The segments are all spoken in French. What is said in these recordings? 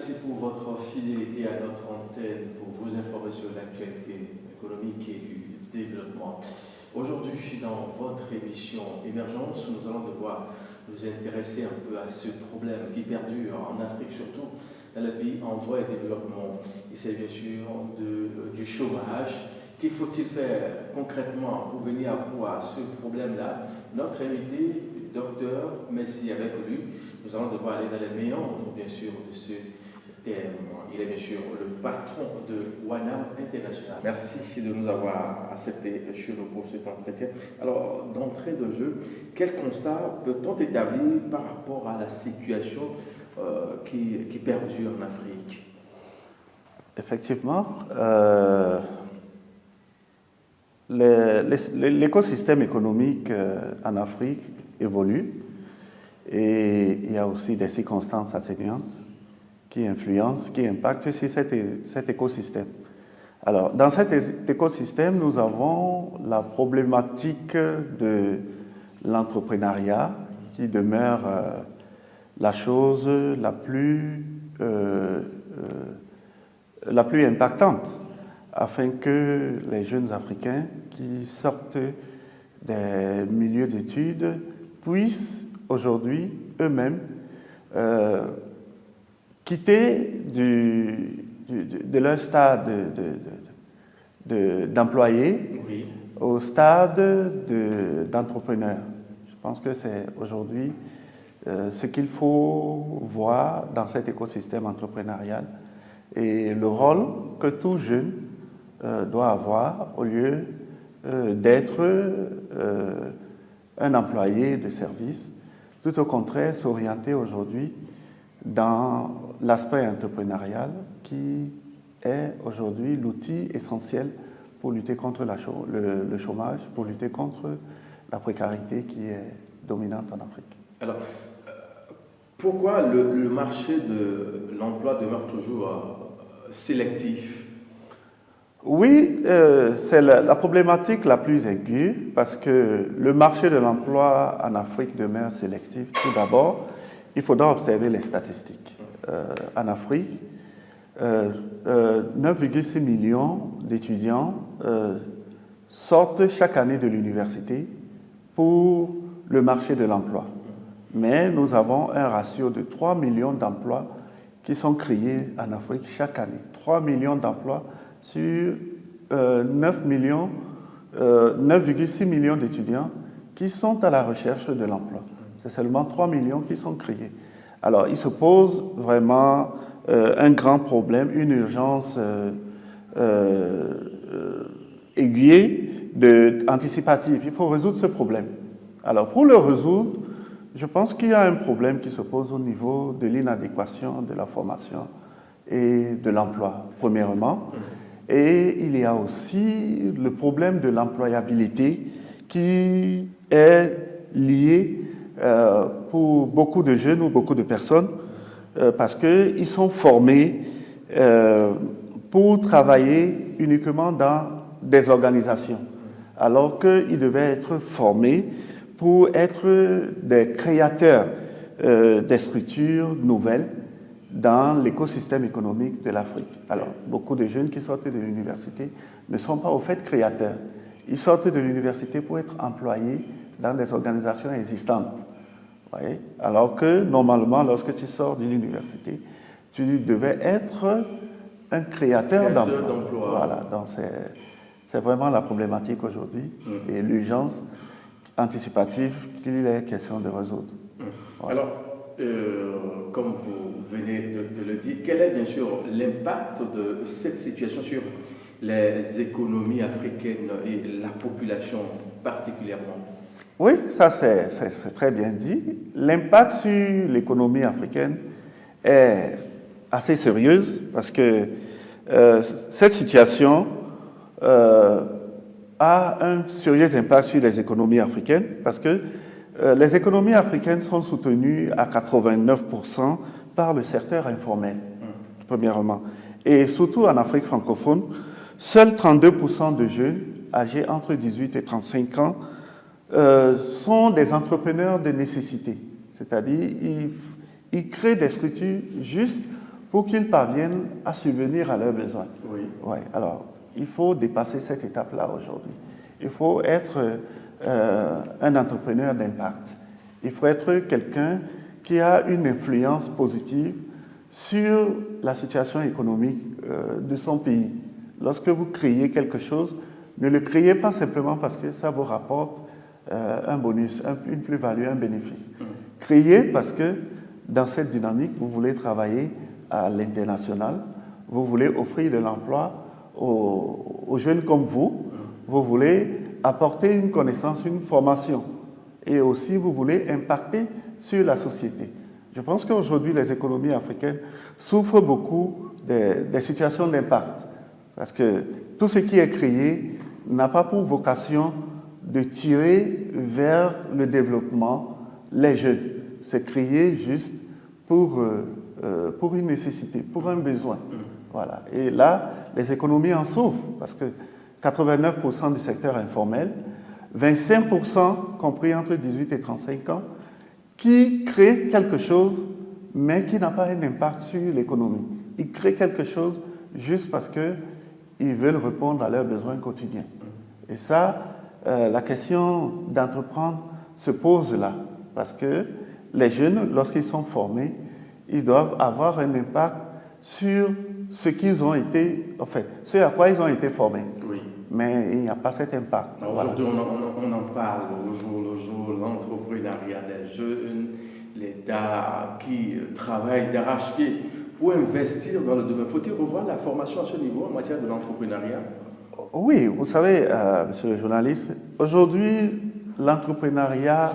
merci pour votre fidélité à notre antenne pour vos informations de l'actualité économique et du développement. Aujourd'hui, dans votre émission Émergence, nous allons devoir nous intéresser un peu à ce problème qui perdure en Afrique, surtout dans les pays en voie de développement. Il s'agit bien sûr du chômage. Qu'il faut-il faire concrètement pour venir à bout à ce problème-là? Notre invité, docteur Messi, avec lui, nous allons devoir aller dans les méandres, bien sûr, de ce thème. Il est bien sûr le patron de WANAM International. Merci de nous avoir accepté chez nous pour cet entretien. Alors, d'entrée de jeu, quel constat peut-on établir par rapport à la situation qui perdure en Afrique? Effectivement, l'écosystème économique en Afrique évolue et il y a aussi des circonstances atténuantes qui influencent, qui impactent sur cet écosystème. Alors, dans cet écosystème, nous avons la problématique de l'entrepreneuriat qui demeure la chose la plus impactante afin que les jeunes Africains qui sortent des milieux d'études puissent aujourd'hui eux-mêmes quitter de leur stade d'employé Oui. au stade d'entrepreneur. Je pense que c'est aujourd'hui ce qu'il faut voir dans cet écosystème entrepreneurial et le rôle que tout jeune doit avoir au lieu d'être un employé de service, tout au contraire s'orienter aujourd'hui dans l'aspect entrepreneurial qui est aujourd'hui l'outil essentiel pour lutter contre le chômage, pour lutter contre la précarité qui est dominante en Afrique. Alors, pourquoi le marché de l'emploi demeure toujours sélectif? Oui, c'est la problématique la plus aiguë parce que le marché de l'emploi en Afrique demeure sélectif. Tout d'abord, il faudra observer les statistiques. En Afrique, 9,6 millions d'étudiants sortent chaque année de l'université pour le marché de l'emploi. Mais nous avons un ratio de 3 millions d'emplois qui sont créés en Afrique chaque année. 3 millions d'emplois sur 9,6 millions d'étudiants qui sont à la recherche de l'emploi. C'est seulement 3 millions qui sont créés. Alors, il se pose vraiment un grand problème, une urgence aiguë, anticipative. Il faut résoudre ce problème. Alors, pour le résoudre, je pense qu'il y a un problème qui se pose au niveau de l'inadéquation de la formation et de l'emploi, premièrement. Et il y a aussi le problème de l'employabilité qui est lié pour beaucoup de jeunes ou beaucoup de personnes parce qu'ils sont formés pour travailler uniquement dans des organisations, alors qu'ils devaient être formés pour être des créateurs des structures nouvelles dans l'écosystème économique de l'Afrique. Alors, beaucoup de jeunes qui sortent de l'université ne sont pas au fait créateurs. Ils sortent de l'université pour être employés dans des organisations existantes. Voyez? Alors que, normalement, lorsque tu sors de l'université, tu devais être un créateur d'emploi. Voilà, donc c'est vraiment la problématique aujourd'hui et l'urgence anticipative qu'il est question de résoudre. Voilà. Alors, comme vous venez de le dire, quel est bien sûr l'impact de cette situation sur les économies africaines et la population particulièrement? Oui, ça c'est très bien dit. L'impact sur l'économie africaine est assez sérieuse parce que cette situation a un sérieux impact sur les économies africaines parce que les économies africaines sont soutenues à 89% par le secteur informel, premièrement. Et surtout en Afrique francophone, seuls 32% de jeunes âgés entre 18 et 35 ans sont des entrepreneurs de nécessité. C'est-à-dire, ils créent des structures juste pour qu'ils parviennent à subvenir à leurs besoins. Oui. Ouais, alors, il faut dépasser cette étape-là aujourd'hui. Il faut être un entrepreneur d'impact. Il faut être quelqu'un qui a une influence positive sur la situation économique de son pays. Lorsque vous créez quelque chose, ne le créez pas simplement parce que ça vous rapporte un bonus, une plus-value, un bénéfice. Créez parce que dans cette dynamique, vous voulez travailler à l'international, vous voulez offrir de l'emploi aux jeunes comme vous voulez apporter une connaissance, une formation, et aussi vous voulez impacter sur la société. Je pense qu'aujourd'hui, les économies africaines souffrent beaucoup des situations d'impact, parce que tout ce qui est créé n'a pas pour vocation de tirer vers le développement les jeunes. C'est créé juste pour une nécessité, pour un besoin. Voilà. Et là, les économies en souffrent, parce que 89% du secteur informel, 25% compris entre 18 et 35 ans, qui créent quelque chose, mais qui n'a pas un impact sur l'économie. Ils créent quelque chose juste parce qu'ils veulent répondre à leurs besoins quotidiens. Et ça, la question d'entreprendre se pose là, parce que les jeunes, lorsqu'ils sont formés, ils doivent avoir un impact sur ce qu'ils ont été, en fait, ce à quoi ils ont été formés. Oui. Mais il n'y a pas cet impact. Aujourd'hui, on en parle au jour le jour, l'entrepreneuriat des jeunes, l'État qui travaille d'arrache-pied pour investir dans le domaine. Faut-il revoir la formation à ce niveau en matière de l'entrepreneuriat? Oui, vous savez, monsieur le journaliste, aujourd'hui, l'entrepreneuriat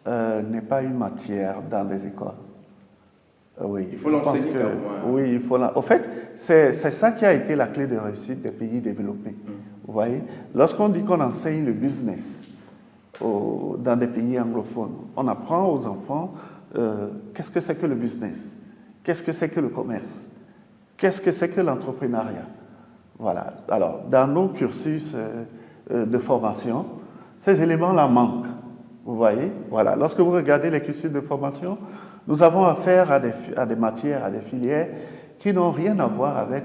n'est pas une matière dans les écoles. Oui, il faut l'enseigner quand même. Oui, il faut l'enseigner. Au fait, c'est ça qui a été la clé de réussite des pays développés. Vous voyez, lorsqu'on dit qu'on enseigne le business dans des pays anglophones, on apprend aux enfants qu'est-ce que c'est que le business, qu'est-ce que c'est que le commerce, qu'est-ce que c'est que l'entrepreneuriat. Voilà. Alors, dans nos cursus de formation, ces éléments-là manquent. Vous voyez, voilà. Lorsque vous regardez les cursus de formation, nous avons affaire à des matières, à des filières qui n'ont rien à voir avec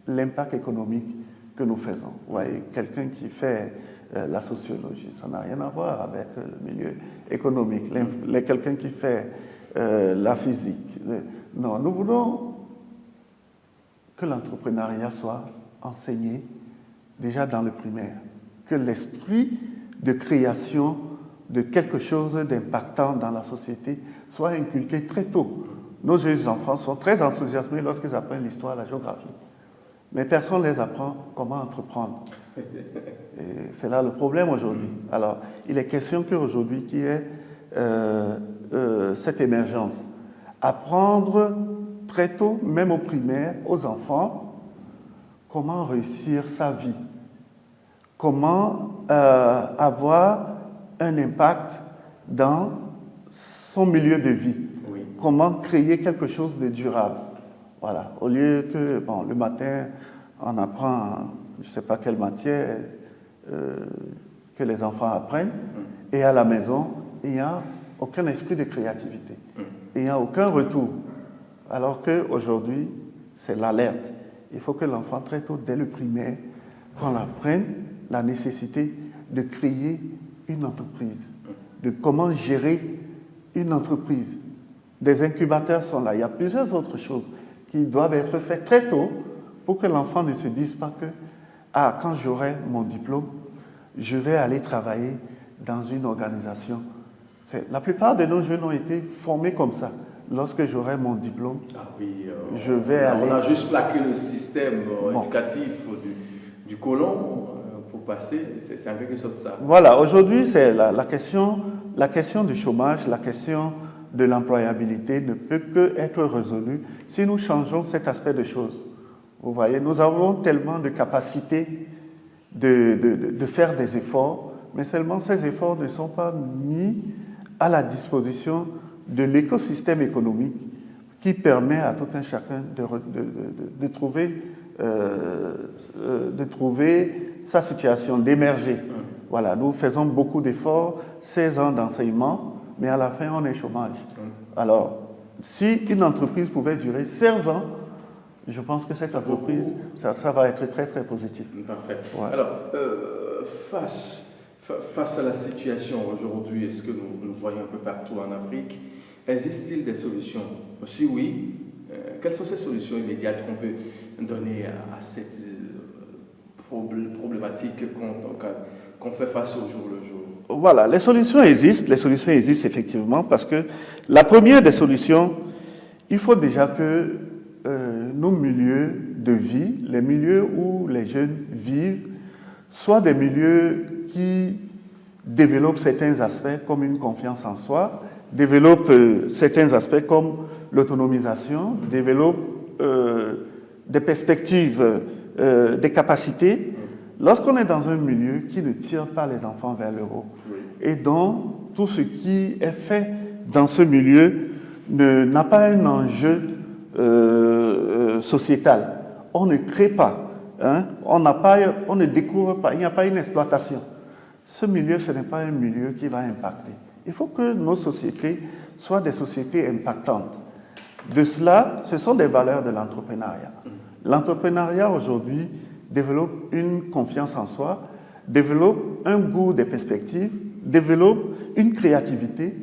l'impact économique que nous faisons. Vous voyez, quelqu'un qui fait la sociologie, ça n'a rien à voir avec le milieu économique. Quelqu'un qui fait la physique. Non, nous voulons que l'entrepreneuriat soit enseigné déjà dans le primaire, que l'esprit de création de quelque chose d'impactant dans la société soit inculqué très tôt. Nos jeunes enfants sont très enthousiasmés lorsqu'ils apprennent l'histoire, la géographie. Mais personne ne les apprend comment entreprendre. Et c'est là le problème aujourd'hui. Alors, il est question qu'aujourd'hui, qu'il y ait cette émergence. Apprendre très tôt, même au primaire, aux enfants, comment réussir sa vie. Comment avoir un impact dans son milieu de vie. Oui. Comment créer quelque chose de durable. Voilà. Au lieu que, bon, le matin, on apprend, je ne sais pas quelle matière que les enfants apprennent, et à la maison, il n'y a aucun esprit de créativité. Il n'y a aucun retour. Alors qu'aujourd'hui, c'est l'alerte. Il faut que l'enfant, très tôt, dès le primaire, qu'on apprenne la nécessité de créer une entreprise, de comment gérer une entreprise. Des incubateurs sont là. Il y a plusieurs autres choses qui doivent être faites très tôt pour que l'enfant ne se dise pas que quand j'aurai mon diplôme, je vais aller travailler dans une organisation. La plupart de nos jeunes ont été formés comme ça. Lorsque j'aurai mon diplôme, je vais aller... On a juste plaqué le système éducatif du colon pour passer, c'est en quelque sorte ça. Voilà, aujourd'hui, c'est la question du chômage, la question de l'employabilité ne peut qu'être résolue si nous changeons cet aspect de choses. Vous voyez, nous avons tellement de capacités de faire des efforts, mais seulement ces efforts ne sont pas mis à la disposition de l'écosystème économique qui permet à tout un chacun de trouver sa situation, d'émerger. Voilà, nous faisons beaucoup d'efforts, 16 ans d'enseignement, mais à la fin, on est chômage. Alors, si une entreprise pouvait durer 16 ans je pense que cette entreprise, ça va être très, très positif. Parfait. Ouais. Alors, face à la situation aujourd'hui, est-ce que nous voyons un peu partout en Afrique, existe-t-il des solutions? Si oui, quelles sont ces solutions immédiates qu'on peut donner à cette problématique qu'on fait face au jour le jour? Voilà, les solutions existent effectivement, parce que la première des solutions, il faut déjà que nos milieux de vie, les milieux où les jeunes vivent, soient des milieux qui développent certains aspects comme une confiance en soi, développent certains aspects comme l'autonomisation, développent des perspectives, des capacités. Lorsqu'on est dans un milieu qui ne tire pas les enfants vers le haut, et dont tout ce qui est fait dans ce milieu n'a pas un enjeu sociétal, on ne crée pas, hein, on ne découvre pas, il n'y a pas une exploitation. Ce milieu, ce n'est pas un milieu qui va impacter. Il faut que nos sociétés soient des sociétés impactantes. De cela, ce sont des valeurs de l'entrepreneuriat. L'entrepreneuriat aujourd'hui développe une confiance en soi, développe un goût des perspectives, développe une créativité,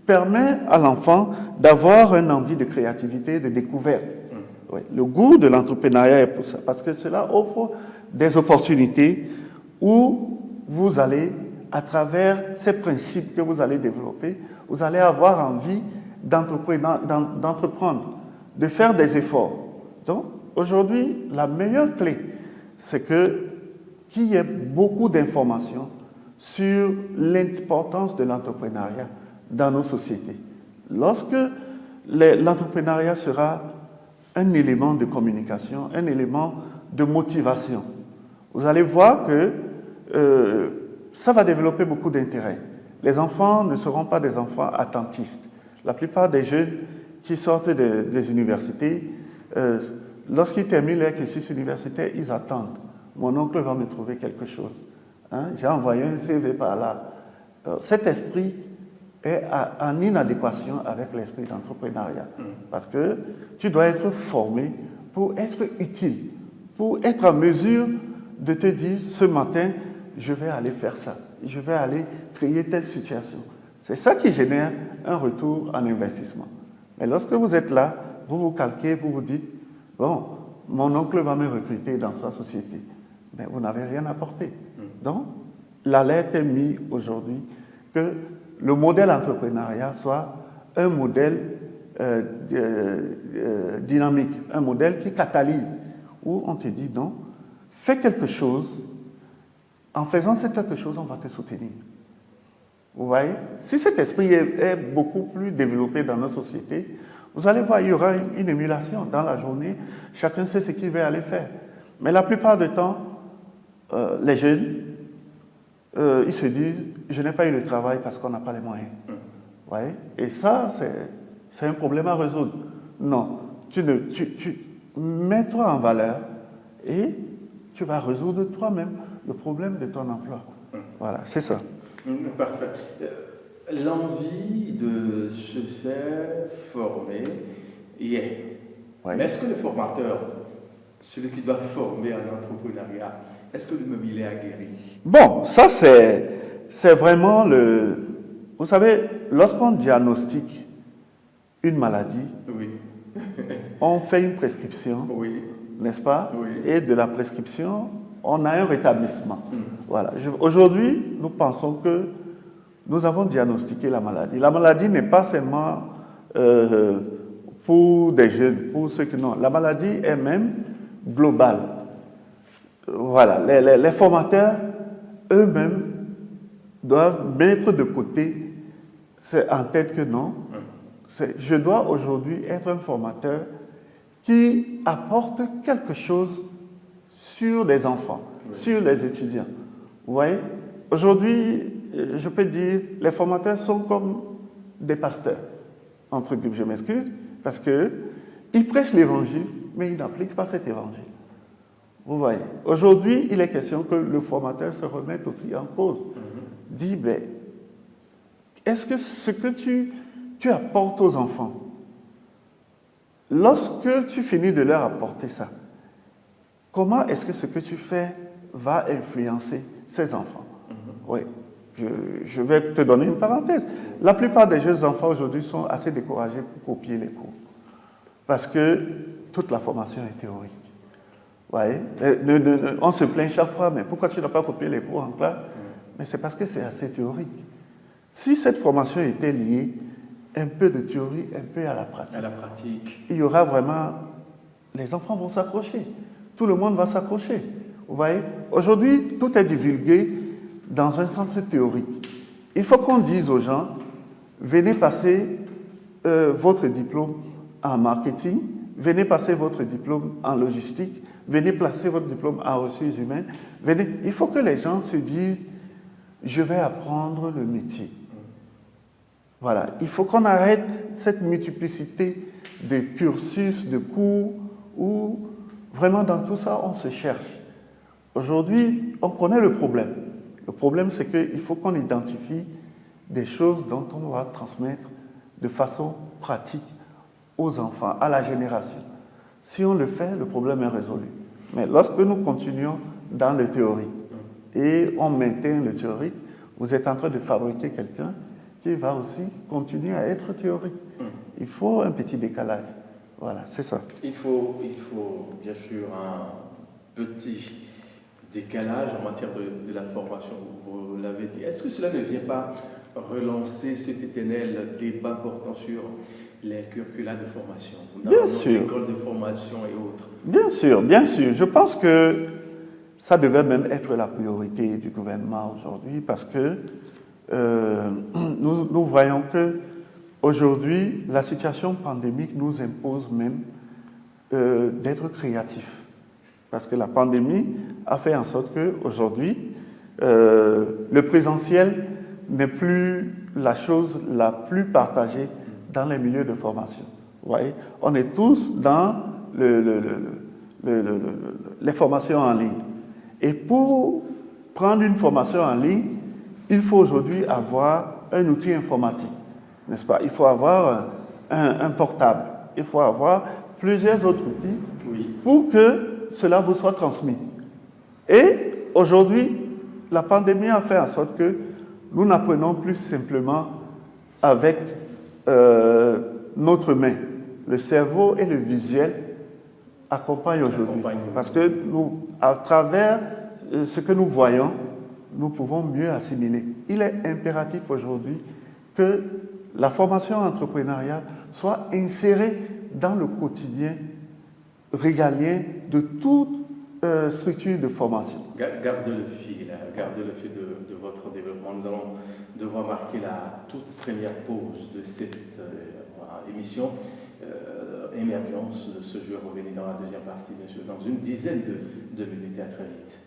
permet à l'enfant d'avoir une envie de créativité, de découverte. Oui, le goût de l'entrepreneuriat est pour ça, parce que cela offre des opportunités où vous allez, à travers ces principes que vous allez développer, vous allez avoir envie d'entreprendre, de faire des efforts. Donc, aujourd'hui, la meilleure clé, c'est qu'il y ait beaucoup d'informations sur l'importance de l'entrepreneuriat dans nos sociétés. Lorsque l'entrepreneuriat sera un élément de communication, un élément de motivation, vous allez voir que ça va développer beaucoup d'intérêt. Les enfants ne seront pas des enfants attentistes. La plupart des jeunes qui sortent des universités, lorsqu'ils terminent leur cursus universitaire, ils attendent. Mon oncle va me trouver quelque chose. Hein? J'ai envoyé un CV par là. Cet esprit est en inadéquation avec l'esprit d'entrepreneuriat. Parce que tu dois être formé pour être utile, pour être en mesure de te dire, ce matin, je vais aller faire ça, je vais aller créer telle situation. C'est ça qui génère un retour en investissement. Mais lorsque vous êtes là, vous vous calquez, vous vous dites, bon, mon oncle va me recruter dans sa société. Mais vous n'avez rien apporté. Donc, l'alerte est mise aujourd'hui que le modèle entrepreneuriat soit un modèle dynamique, un modèle qui catalyse, où on te dit non, fais quelque chose, en faisant quelque chose, on va te soutenir. Vous voyez? Si cet esprit est beaucoup plus développé dans notre société, vous allez voir, il y aura une émulation dans la journée, chacun sait ce qu'il va aller faire. Mais la plupart du temps, les jeunes, ils se disent, je n'ai pas eu le travail parce qu'on n'a pas les moyens. Vous voyez? Et ça, c'est un problème à résoudre. Non, tu mets-toi en valeur et tu vas résoudre toi-même le problème de ton emploi. Voilà, c'est ça. Parfait. L'envie de se faire former y est. Oui. Mais est-ce que le formateur, celui qui doit former en entrepreneuriat, est-ce que lui-même il est aguerri? Bon, ça c'est vraiment le... Vous savez, lorsqu'on diagnostique une maladie, Oui. on fait une prescription, Oui. n'est-ce pas? Oui. Et de la prescription, on a un rétablissement. Voilà. Aujourd'hui, nous pensons que nous avons diagnostiqué la maladie. La maladie n'est pas seulement pour des jeunes, pour ceux qui non. La maladie est même globale. Voilà. Les formateurs, eux-mêmes, doivent mettre de côté, en tête que non, je dois aujourd'hui être un formateur qui apporte quelque chose sur les enfants, sur les étudiants. Vous voyez? Aujourd'hui, je peux dire, les formateurs sont comme des pasteurs, entre guillemets, je m'excuse, parce qu'ils prêchent l'évangile, mais ils n'appliquent pas cet évangile. Vous voyez? Aujourd'hui, il est question que le formateur se remette aussi en cause. Dit, ben, est-ce que ce que tu apportes aux enfants, lorsque tu finis de leur apporter ça, comment est-ce que ce que tu fais va influencer ces enfants? Oui, je vais te donner une parenthèse. La plupart des jeunes enfants aujourd'hui sont assez découragés pour copier les cours parce que toute la formation est théorique. Ouais. On se plaint chaque fois, mais pourquoi tu n'as pas copié les cours en classe? Mais c'est parce que c'est assez théorique. Si cette formation était liée un peu de théorie, un peu à la pratique, il y aura vraiment... Les enfants vont s'accrocher. Tout le monde va s'accrocher. Vous voyez? Aujourd'hui, tout est divulgué dans un sens théorique. Il faut qu'on dise aux gens, venez passer votre diplôme en marketing, venez passer votre diplôme en logistique, venez placer votre diplôme en ressources humaines. Venez. Il faut que les gens se disent, je vais apprendre le métier. Voilà. Il faut qu'on arrête cette multiplicité de cursus, de cours, où vraiment dans tout ça, on se cherche. Aujourd'hui, on connaît le problème. Le problème, c'est qu'il faut qu'on identifie des choses dont on va transmettre de façon pratique aux enfants, à la génération. Si on le fait, le problème est résolu. Mais lorsque nous continuons dans le théorique et on maintient le théorique, vous êtes en train de fabriquer quelqu'un qui va aussi continuer à être théorique. Il faut un petit décalage. Voilà, c'est ça. Il faut bien sûr un petit décalage en matière de la formation, vous l'avez dit. Est-ce que cela ne vient pas relancer cet éternel débat portant sur les curricula de formation, dans les écoles de formation et autres? Bien sûr, bien sûr. Je pense que ça devait même être la priorité du gouvernement aujourd'hui parce que nous voyons que aujourd'hui, la situation pandémique nous impose même d'être créatifs. Parce que la pandémie a fait en sorte qu'aujourd'hui, le présentiel n'est plus la chose la plus partagée dans les milieux de formation. Vous voyez, on est tous dans les formations en ligne. Et pour prendre une formation en ligne, il faut aujourd'hui avoir un outil informatique, n'est-ce pas? Il faut avoir un portable, il faut avoir plusieurs autres outils pour que cela vous soit transmis. Et aujourd'hui, la pandémie a fait en sorte que nous n'apprenons plus simplement avec notre main. Le cerveau et le visuel accompagnent aujourd'hui. Parce que nous, à travers ce que nous voyons, nous pouvons mieux assimiler. Il est impératif aujourd'hui que la formation entrepreneuriale soit insérée dans le quotidien régalien de toute structure de formation. Gardez le fil de votre développement. Nous allons devoir marquer la toute première pause de cette émission. Émergence de ce jour, revenir dans la deuxième partie, bien sûr, dans une dizaine de minutes. À très vite.